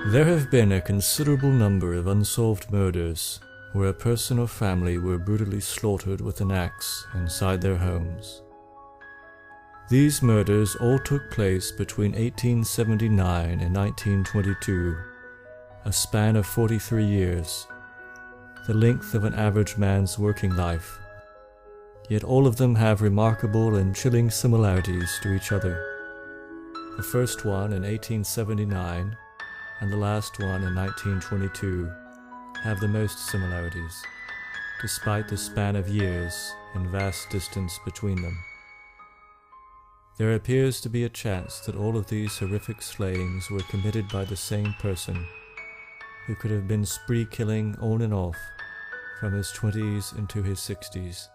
There have been a considerable number of unsolved murders where a person or family were brutally slaughtered with an axe inside their homes. These murders all took place between 1879 and 1922, a span of 43 years, the length of an average man's working life. Yet all of them have remarkable and chilling similarities to each other. The first one in 1879 and the last one in 1922 have the most similarities, despite the span of years and vast distance between them. There appears to be a chance that all of these horrific slayings were committed by the same person, who could have been spree killing on and off from his 20s into his 60s.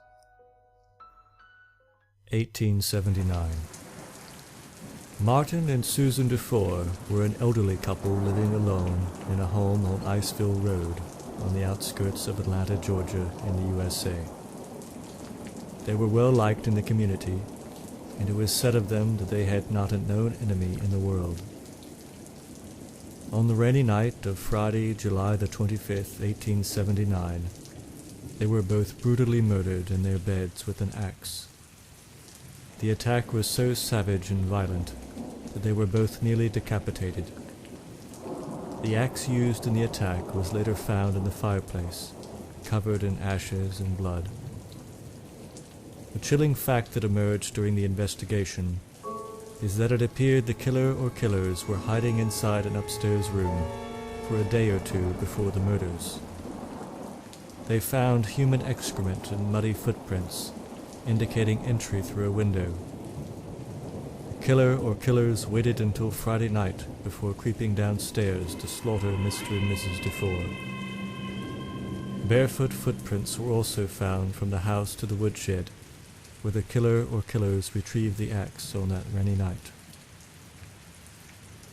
1879. Martin and Susan Dufour were an elderly couple living alone in a home on Iceville Road on the outskirts of Atlanta, Georgia in the USA. They were well liked in the community, and it was said of them that they had not a known enemy in the world. On the rainy night of Friday, July the 25th, 1879, they were both brutally murdered in their beds with an axe. The attack was so savage and violent that they were both nearly decapitated. The axe used in the attack was later found in the fireplace, covered in ashes and blood. The chilling fact that emerged during the investigation is that it appeared the killer or killers were hiding inside an upstairs room for a day or two before the murders. They found human excrement and muddy footprints indicating entry through a window. The killer or killers waited until Friday night before creeping downstairs to slaughter Mr. and Mrs. Dufour. Barefoot footprints were also found from the house to the woodshed, where the killer or killers retrieved the axe on that rainy night.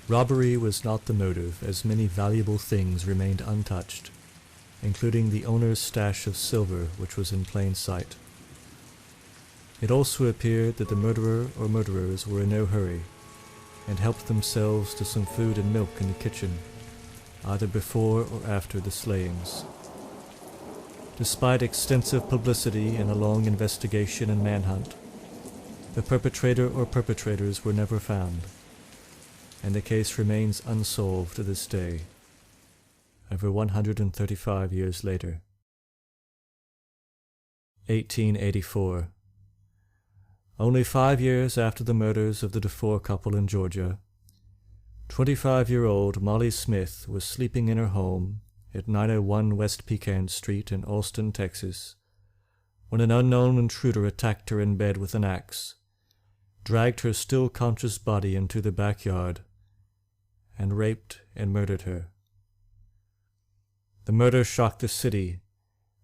Robbery was not the motive, as many valuable things remained untouched, including the owner's stash of silver, which was in plain sight. It also appeared that the murderer or murderers were in no hurry, and helped themselves to some food and milk in the kitchen, either before or after the slayings. Despite extensive publicity and a long investigation and manhunt, the perpetrator or perpetrators were never found, and the case remains unsolved to this day, over 135 years later. 1884. Only 5 years after the murders of the Dufour couple in Georgia, 25-year-old Molly Smith was sleeping in her home at 901 West Pecan Street in Austin, Texas, when an unknown intruder attacked her in bed with an axe, dragged her still conscious body into the backyard, and raped and murdered her. The murder shocked the city,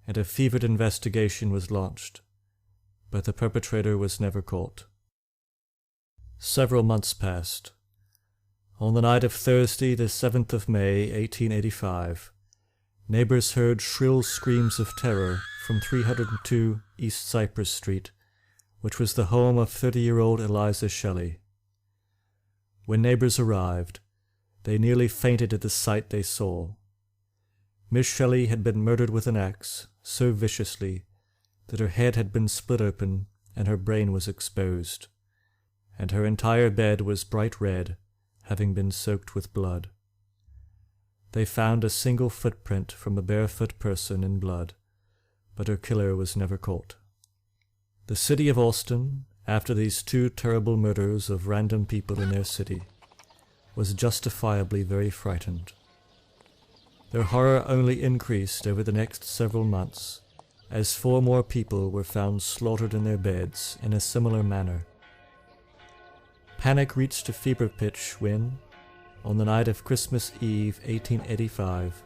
and a fevered investigation was launched, but the perpetrator was never caught. Several months passed. On the night of Thursday, the 7th of May, 1885, neighbors heard shrill screams of terror from 302 East Cypress Street, which was the home of 30-year-old Eliza Shelley. When neighbors arrived, they nearly fainted at the sight they saw. Miss Shelley had been murdered with an axe so viciously that her head had been split open and her brain was exposed, and her entire bed was bright red, having been soaked with blood. They found a single footprint from a barefoot person in blood, but her killer was never caught. The city of Austin, after these two terrible murders of random people in their city, was justifiably very frightened. Their horror only increased over the next several months, as 4 more people were found slaughtered in their beds in a similar manner. Panic reached a fever pitch when, on the night of Christmas Eve 1885,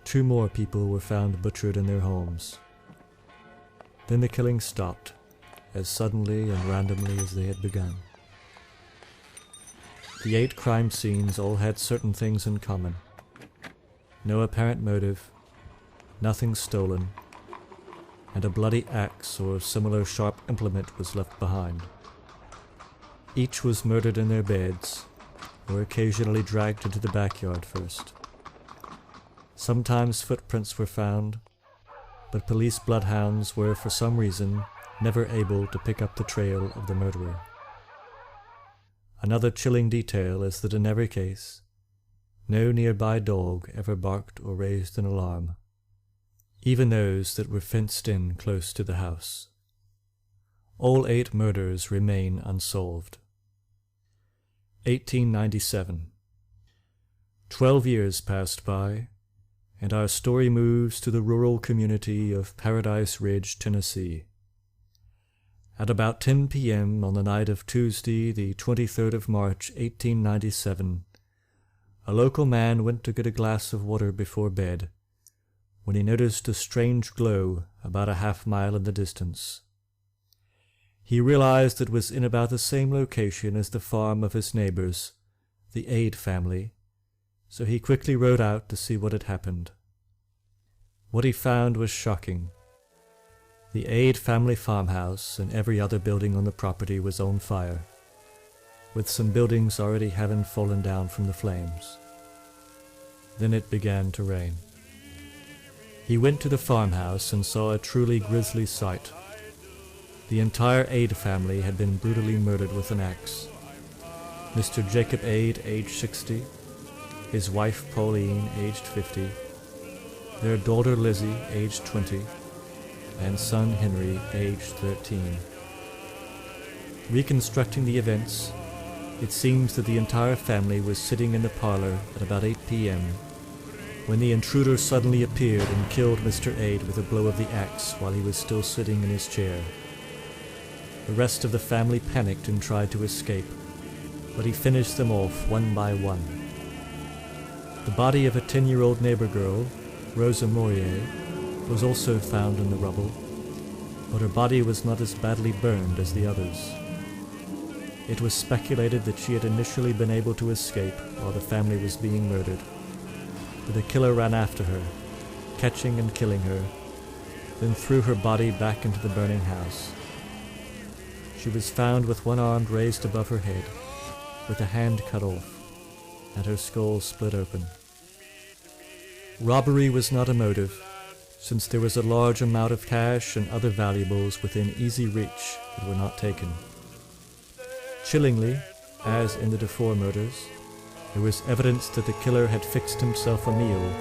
2 more people were found butchered in their homes. Then the killing stopped, as suddenly and randomly as they had begun. The 8 crime scenes all had certain things in common. No apparent motive, nothing stolen, and a bloody axe or similar sharp implement was left behind. Each was murdered in their beds, or occasionally dragged into the backyard first. Sometimes footprints were found, but police bloodhounds were, for some reason, never able to pick up the trail of the murderer. Another chilling detail is that in every case, no nearby dog ever barked or raised an alarm, even those that were fenced in close to the house. All 8 murders remain unsolved. 1897. 12 years passed by, and our story moves to the rural community of Paradise Ridge, Tennessee. At about 10 p.m. on the night of Tuesday, the 23rd of March, 1897, a local man went to get a glass of water before bed, when he noticed a strange glow about a half-mile in the distance. He realized it was in about the same location as the farm of his neighbors, the Aid family, so he quickly rode out to see what had happened. What he found was shocking. The Aid family farmhouse and every other building on the property was on fire, with some buildings already having fallen down from the flames. Then it began to rain. He went to the farmhouse and saw a truly grisly sight. The entire Aid family had been brutally murdered with an axe. Mr. Jacob Aid, aged 60, his wife Pauline, aged 50, their daughter Lizzie, aged 20, and son Henry, aged 13. Reconstructing the events, it seems that the entire family was sitting in the parlor at about 8 p.m. when the intruder suddenly appeared and killed Mr. Aid with a blow of the axe while he was still sitting in his chair. The rest of the family panicked and tried to escape, but he finished them off one by one. The body of a 10-year-old neighbor girl, Rosa Morier, was also found in the rubble, but her body was not as badly burned as the others. It was speculated that she had initially been able to escape while the family was being murdered, but the killer ran after her, catching and killing her, then threw her body back into the burning house. She was found with one arm raised above her head, with a hand cut off, and her skull split open. Robbery was not a motive, since there was a large amount of cash and other valuables within easy reach that were not taken. Chillingly, as in the Dufour murders, there was evidence that the killer had fixed himself a meal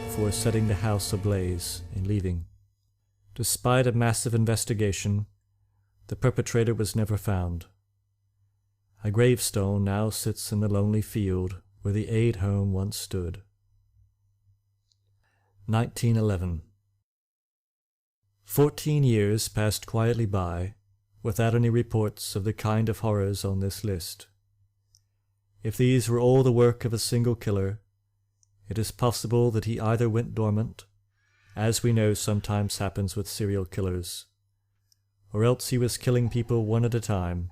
before setting the house ablaze and leaving. Despite a massive investigation, the perpetrator was never found. A gravestone now sits in the lonely field where the Aid home once stood. 1911. 14 years passed quietly by, without any reports of the kind of horrors on this list. If these were all the work of a single killer, it is possible that he either went dormant, as we know sometimes happens with serial killers, or else he was killing people one at a time,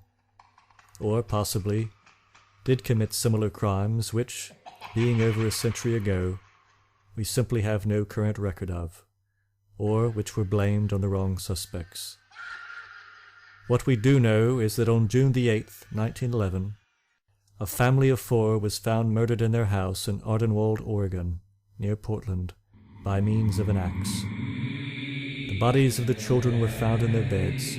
or possibly did commit similar crimes which, being over a century ago, we simply have no current record of, or which were blamed on the wrong suspects. What we do know is that on June the 8th, 1911, a family of 4 was found murdered in their house in Ardenwald, Oregon, near Portland, by means of an axe. The bodies of the children were found in their beds,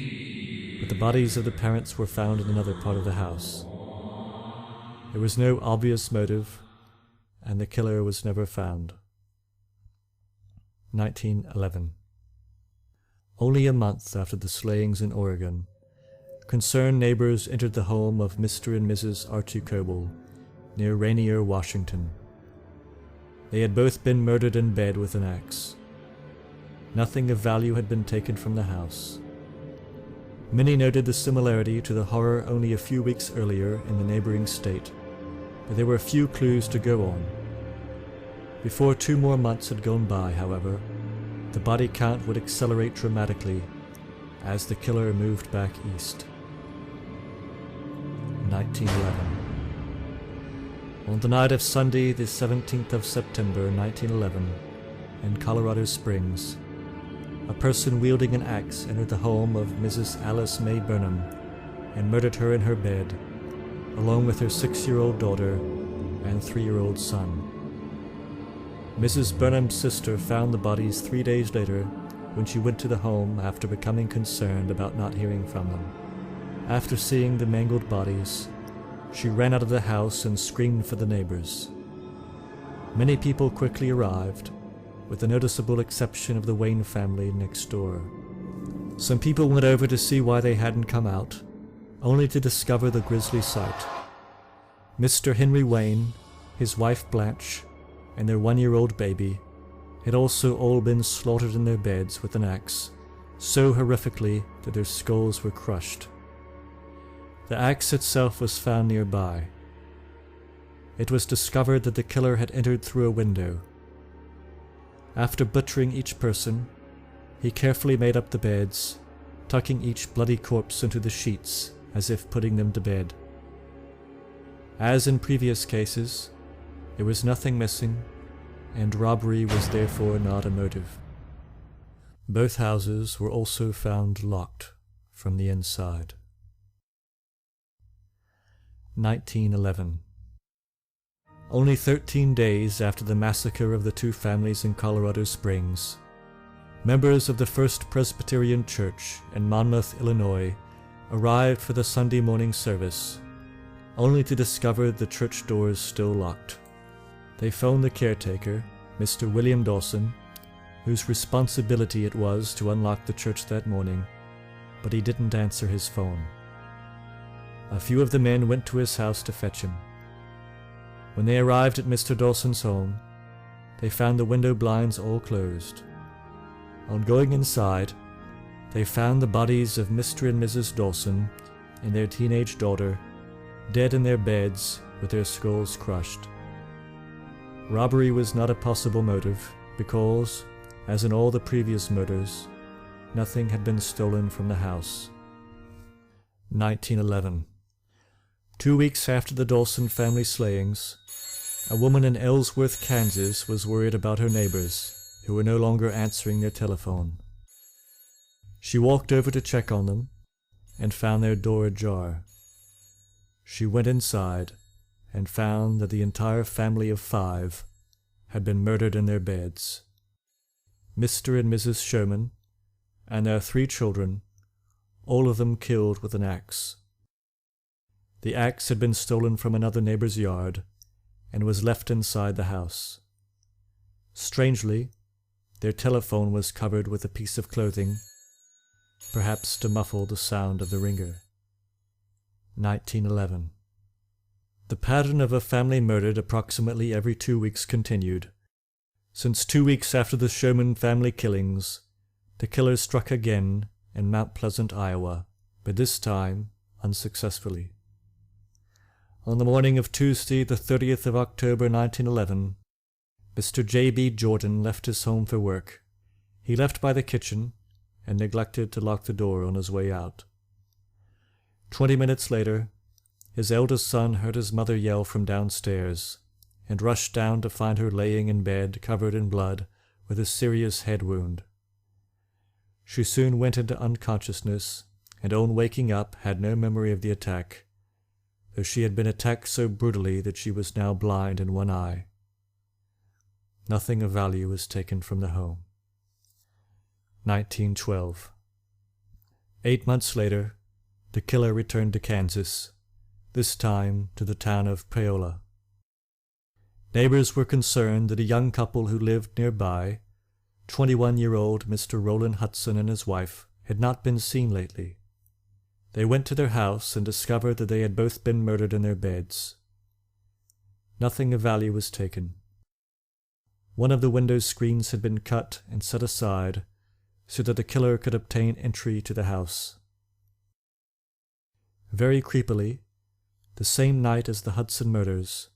but the bodies of the parents were found in another part of the house. There was no obvious motive, and the killer was never found. 1911. Only a month after the slayings in Oregon, concerned neighbors entered the home of Mr. and Mrs. Archie Coble, near Rainier, Washington. They had both been murdered in bed with an axe. Nothing of value had been taken from the house. Many noted the similarity to the horror only a few weeks earlier in the neighboring state, but there were few clues to go on. Before 2 more months had gone by, however, the body count would accelerate dramatically as the killer moved back east. 1911. On the night of Sunday, the 17th of September, 1911, in Colorado Springs, a person wielding an axe entered the home of Mrs. Alice May Burnham and murdered her in her bed, along with her 6-year-old daughter and 3-year-old son. Mrs. Burnham's sister found the bodies 3 days later when she went to the home after becoming concerned about not hearing from them. After seeing the mangled bodies, she ran out of the house and screamed for the neighbors. Many people quickly arrived, with the noticeable exception of the Wayne family next door. Some people went over to see why they hadn't come out, only to discover the grisly sight. Mr. Henry Wayne, his wife Blanche, and their 1-year-old baby had also all been slaughtered in their beds with an axe, so horrifically that their skulls were crushed. The axe itself was found nearby. It was discovered that the killer had entered through a window. After butchering each person, he carefully made up the beds, tucking each bloody corpse into the sheets as if putting them to bed. As in previous cases, there was nothing missing, and robbery was therefore not a motive. Both houses were also found locked from the inside. 1911. Only 13 days after the massacre of the 2 families in Colorado Springs, members of the First Presbyterian Church in Monmouth, Illinois, arrived for the Sunday morning service, only to discover the church doors still locked. They phoned the caretaker, Mr. William Dawson, whose responsibility it was to unlock the church that morning, but he didn't answer his phone. A few of the men went to his house to fetch him. When they arrived at Mr. Dawson's home, they found the window blinds all closed. On going inside, they found the bodies of Mr. and Mrs. Dawson and their teenage daughter dead in their beds with their skulls crushed. Robbery was not a possible motive because, as in all the previous murders, nothing had been stolen from the house. 1911. 2 weeks after the Dawson family slayings, a woman in Ellsworth, Kansas was worried about her neighbors, who were no longer answering their telephone. She walked over to check on them and found their door ajar. She went inside and found that the entire family of 5 had been murdered in their beds. Mr. and Mrs. Sherman and their 3 children, all of them killed with an axe. The axe had been stolen from another neighbor's yard and was left inside the house. Strangely, their telephone was covered with a piece of clothing, perhaps to muffle the sound of the ringer. 1911. The pattern of a family murdered approximately every 2 weeks continued. Since 2 weeks after the Sherman family killings, the killer struck again in Mount Pleasant, Iowa, but this time unsuccessfully. On the morning of Tuesday, the 30th of October, 1911, Mr. J.B. Jordan left his home for work. He left by the kitchen and neglected to lock the door on his way out. 20 minutes later, his eldest son heard his mother yell from downstairs and rushed down to find her laying in bed covered in blood with a serious head wound. She soon went into unconsciousness and on waking up had no memory of the attack, though she had been attacked so brutally that she was now blind in one eye. Nothing of value was taken from the home. 1912. 8 months later, the killer returned to Kansas, this time to the town of Paola. Neighbors were concerned that a young couple who lived nearby, 21-year-old Mr. Roland Hudson and his wife, had not been seen lately. They went to their house and discovered that they had both been murdered in their beds. Nothing of value was taken. One of the window screens had been cut and set aside so that the killer could obtain entry to the house. Very creepily, the same night as the Hudson murders,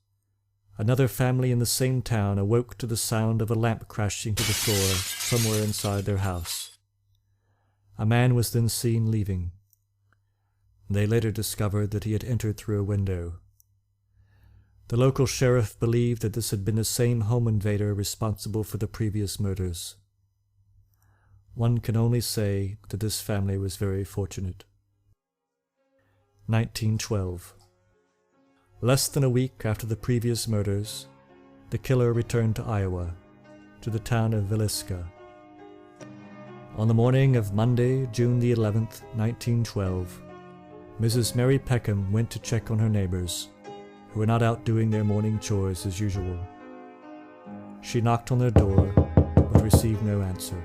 another family in the same town awoke to the sound of a lamp crashing to the floor somewhere inside their house. A man was then seen leaving. They later discovered that he had entered through a window. The local sheriff believed that this had been the same home invader responsible for the previous murders. one can only say that this family was very fortunate. 1912. Less than a week after the previous murders, the killer returned to Iowa, to the town of Villisca. On the morning of Monday, June the 11th, 1912, Mrs. Mary Peckham went to check on her neighbors, who were not out doing their morning chores as usual. She knocked on their door, but received no answer.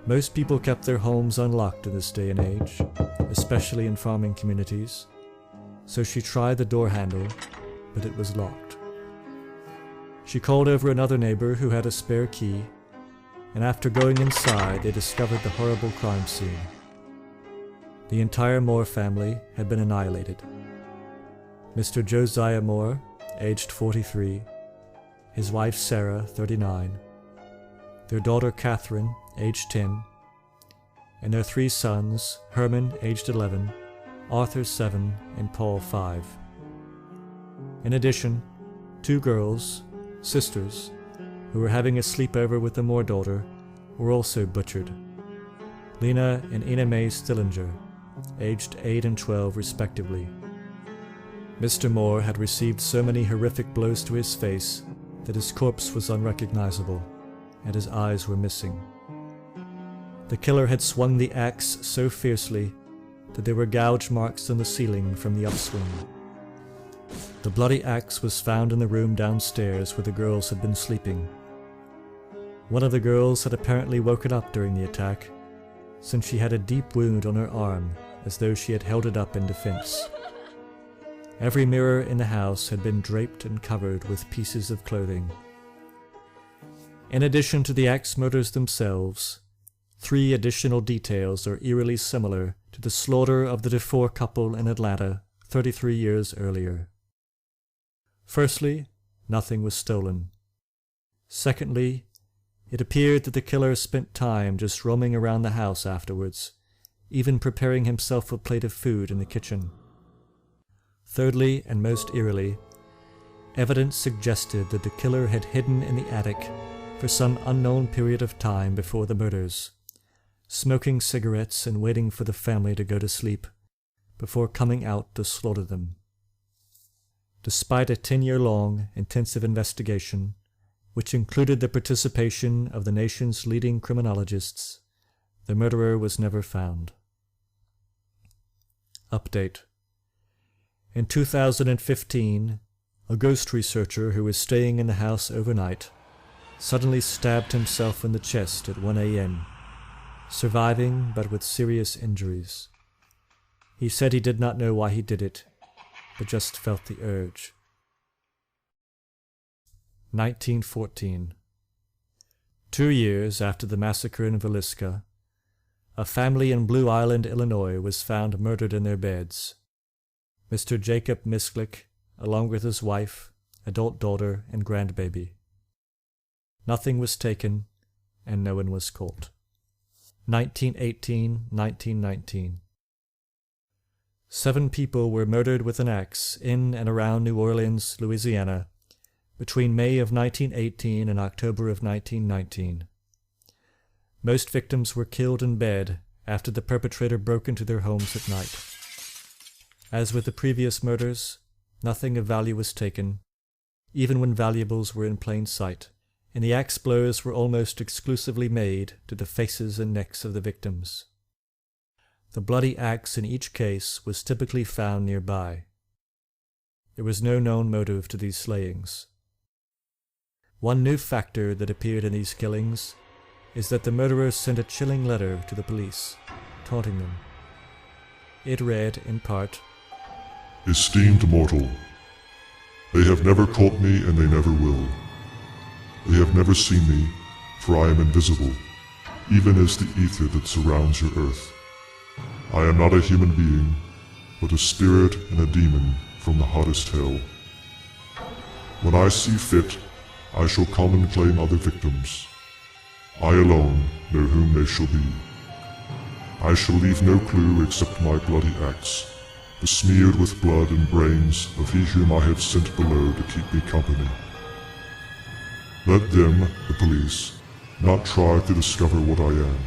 Most people kept their homes unlocked in this day and age, especially in farming communities, so she tried the door handle, but it was locked. She called over another neighbor who had a spare key, and after going inside, they discovered the horrible crime scene. The entire Moore family had been annihilated. Mr. Josiah Moore, aged 43, his wife Sarah, 39, their daughter Catherine, aged 10, and their 3 sons, Herman, aged 11, Arthur, 7, and Paul, 5. In addition, 2 girls, sisters, who were having a sleepover with the Moore daughter, were also butchered. Lena and Ina Mae Stillinger, aged 8 and 12 respectively. Mr. Moore had received so many horrific blows to his face that his corpse was unrecognizable, and his eyes were missing. The killer had swung the axe so fiercely that there were gouge marks on the ceiling from the upswing. The bloody axe was found in the room downstairs where the girls had been sleeping. One of the girls had apparently woken up during the attack, since she had a deep wound on her arm as though she had held it up in defense. Every mirror in the house had been draped and covered with pieces of clothing. In addition to the axe murders themselves, 3 additional details are eerily similar to the slaughter of the DeFore couple in Atlanta 33 years earlier. Firstly, nothing was stolen. Secondly, it appeared that the killer spent time just roaming around the house afterwards, even preparing himself a plate of food in the kitchen. Thirdly, and most eerily, evidence suggested that the killer had hidden in the attic for some unknown period of time before the murders, smoking cigarettes and waiting for the family to go to sleep, before coming out to slaughter them. Despite a 10-year-long intensive investigation, which included the participation of the nation's leading criminologists, the murderer was never found. Update. In 2015, a ghost researcher who was staying in the house overnight suddenly stabbed himself in the chest at 1 a.m., surviving but with serious injuries. He said he did not know why he did it, but just felt the urge. 1914. 2 years after the massacre in Villisca, a family in Blue Island, Illinois was found murdered in their beds. Mr. Jacob Misklick, along with his wife, adult daughter, and grandbaby. Nothing was taken, and no one was caught. 1918-1919. 7 people were murdered with an axe in and around New Orleans, Louisiana, between May of 1918 and October of 1919. Most victims were killed in bed after the perpetrator broke into their homes at night. As with the previous murders, nothing of value was taken, even when valuables were in plain sight, and the axe blows were almost exclusively made to the faces and necks of the victims. The bloody axe in each case was typically found nearby. There was no known motive to these slayings. One new factor that appeared in these killings is that the murderer sent a chilling letter to the police, taunting them. It read, in part, "Esteemed mortal, they have never caught me and they never will. They have never seen me, for I am invisible, even as the ether that surrounds your earth. I am not a human being, but a spirit and a demon from the hottest hell. When I see fit, I shall come and claim other victims. I alone know whom they shall be. I shall leave no clue except my bloody axe, besmeared with blood and brains of he whom I have sent below to keep me company. Let them, the police, not try to discover what I am.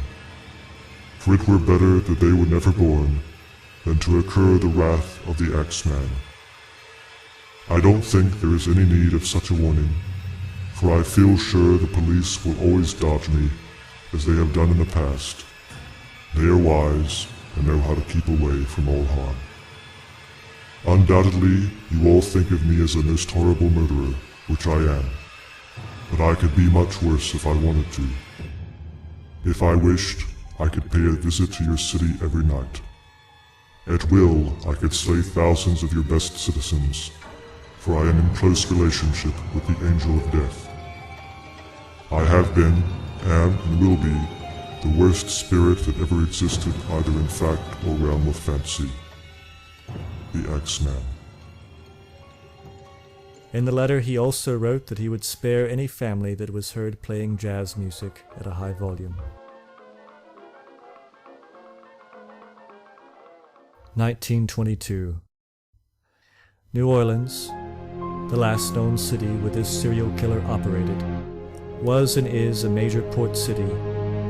For it were better that they were never born than to incur the wrath of the AXEMAN. I don't think there is any need of such a warning, for I feel sure the police will always dodge me, as they have done in the past. They are wise and know how to keep away from all harm. Undoubtedly, you all think of me as a most horrible murderer, which I am, but I could be much worse if I wanted to. If I wished, I could pay a visit to your city every night. At will, I could slay thousands of your best citizens, for I am in close relationship with the Angel of Death. I have been, am, and will be the worst spirit that ever existed either in fact or realm of fancy. The AXEMAN. In the letter he also wrote that he would spare any family that was heard playing jazz music at a high volume. 1922. New Orleans, the last known city where this serial killer operated, was and is a major port city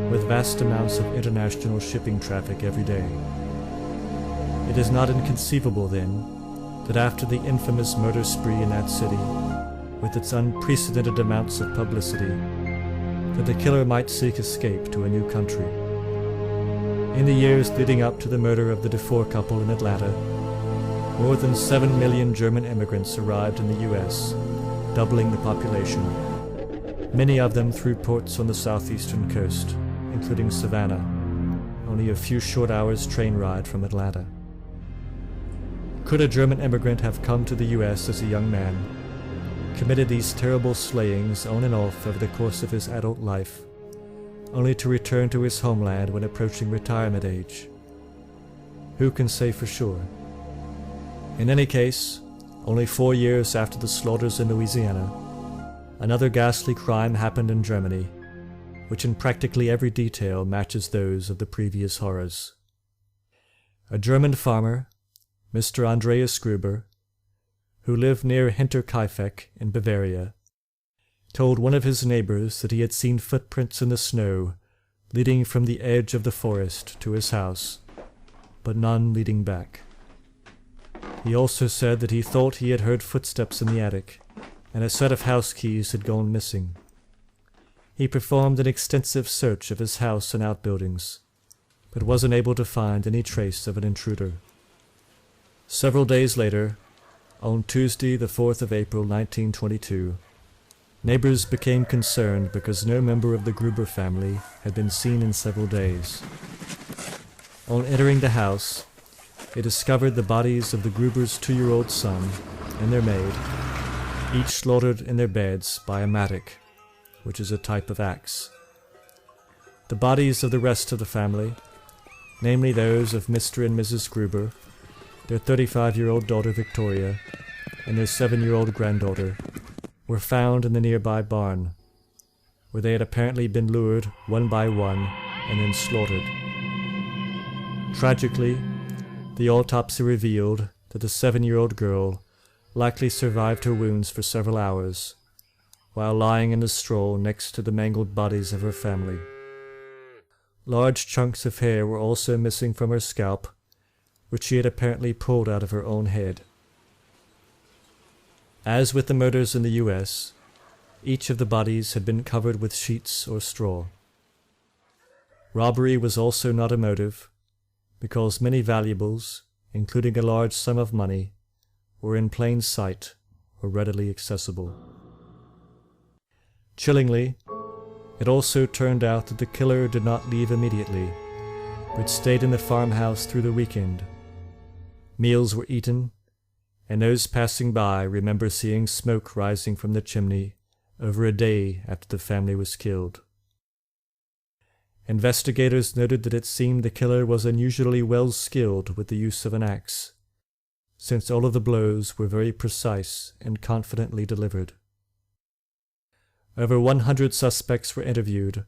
with vast amounts of international shipping traffic every day. It is not inconceivable, then, that after the infamous murder spree in that city, with its unprecedented amounts of publicity, that the killer might seek escape to a new country. In the years leading up to the murder of the Dufour couple in Atlanta, more than 7 million German immigrants arrived in the U.S., doubling the population, many of them through ports on the southeastern coast, including Savannah, only a few short hours' train ride from Atlanta. Could a German immigrant have come to the U.S. as a young man, committed these terrible slayings on and off over the course of his adult life, only to return to his homeland when approaching retirement age? Who can say for sure? In any case, only 4 years after the slaughters in Louisiana, another ghastly crime happened in Germany, which in practically every detail matches those of the previous horrors. A German farmer, Mr. Andreas Gruber, who lived near Hinterkaifeck in Bavaria, told one of his neighbors that he had seen footprints in the snow leading from the edge of the forest to his house, but none leading back. He also said that he thought he had heard footsteps in the attic, and a set of house keys had gone missing. He performed an extensive search of his house and outbuildings, but was unable to find any trace of an intruder. Several days later, on Tuesday the 4th of April 1922, neighbors became concerned because no member of the Gruber family had been seen in several days. On entering the house, they discovered the bodies of the Gruber's 2-year-old son and their maid, each slaughtered in their beds by a mattock, which is a type of axe. The bodies of the rest of the family, namely those of Mr. and Mrs. Gruber, their 35-year-old daughter Victoria, and their 7-year-old granddaughter, were found in the nearby barn, where they had apparently been lured one by one and then slaughtered. Tragically, the autopsy revealed that the 7-year-old girl likely survived her wounds for several hours, while lying in the straw next to the mangled bodies of her family. Large chunks of hair were also missing from her scalp, which she had apparently pulled out of her own head. As with the murders in the U.S., each of the bodies had been covered with sheets or straw. Robbery was also not a motive, because many valuables, including a large sum of money, were in plain sight or readily accessible. Chillingly, it also turned out that the killer did not leave immediately, but stayed in the farmhouse through the weekend. Meals were eaten, and those passing by remember seeing smoke rising from the chimney over a day after the family was killed. Investigators noted that it seemed the killer was unusually well skilled with the use of an axe, since all of the blows were very precise and confidently delivered. Over 100 suspects were interviewed,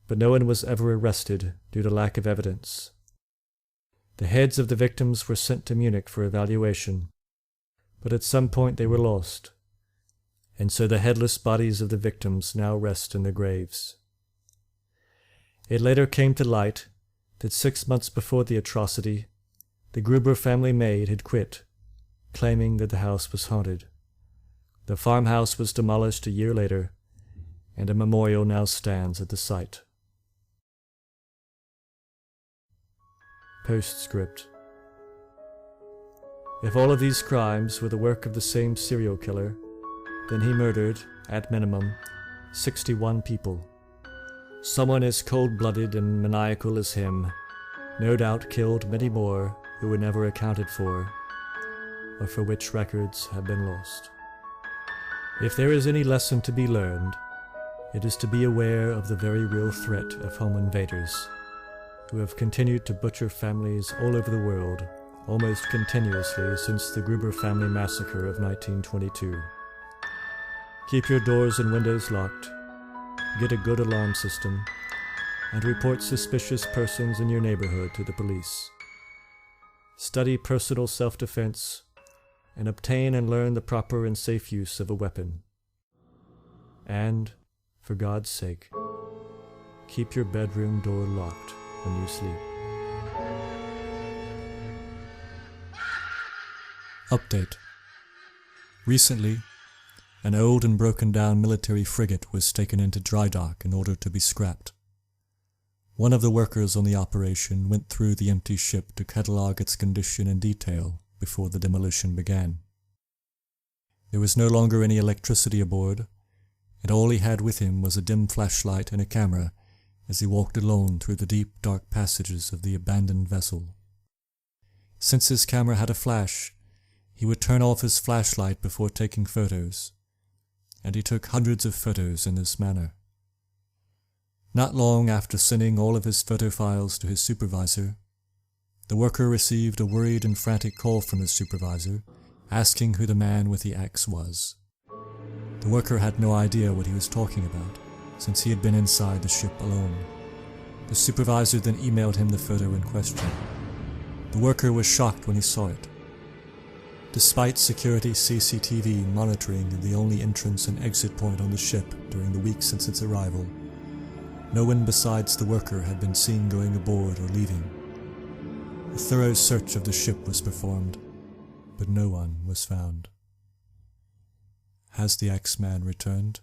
but no one was ever arrested due to lack of evidence. The heads of the victims were sent to Munich for evaluation, but at some point they were lost, and so the headless bodies of the victims now rest in their graves. It later came to light that 6 months before the atrocity, the Gruber family maid had quit, claiming that the house was haunted. The farmhouse was demolished a year later, and a memorial now stands at the site. Postscript. If all of these crimes were the work of the same serial killer, then he murdered, at minimum, 61 people. Someone as cold-blooded and maniacal as him no doubt killed many more who were never accounted for, or for which records have been lost. If there is any lesson to be learned, it is to be aware of the very real threat of home invaders, who have continued to butcher families all over the world almost continuously since the Gruber family massacre of 1922. Keep your doors and windows locked, get a good alarm system, and report suspicious persons in your neighborhood to the police. Study personal self-defense, and obtain and learn the proper and safe use of a weapon. And, for God's sake, keep your bedroom door locked when you sleep. Update. Recently, an old and broken-down military frigate was taken into dry dock in order to be scrapped. One of the workers on the operation went through the empty ship to catalogue its condition in detail before the demolition began. There was no longer any electricity aboard, and all he had with him was a dim flashlight and a camera as he walked alone through the deep, dark passages of the abandoned vessel. Since his camera had a flash, he would turn off his flashlight before taking photos, and he took hundreds of photos in this manner. Not long after sending all of his photo files to his supervisor, the worker received a worried and frantic call from his supervisor, asking who the man with the axe was. The worker had no idea what he was talking about, since he had been inside the ship alone. The supervisor then emailed him the photo in question. The worker was shocked when he saw it. Despite security CCTV monitoring the only entrance and exit point on the ship during the week since its arrival, no one besides the worker had been seen going aboard or leaving. A thorough search of the ship was performed, but no one was found. Has the AXEMAN returned?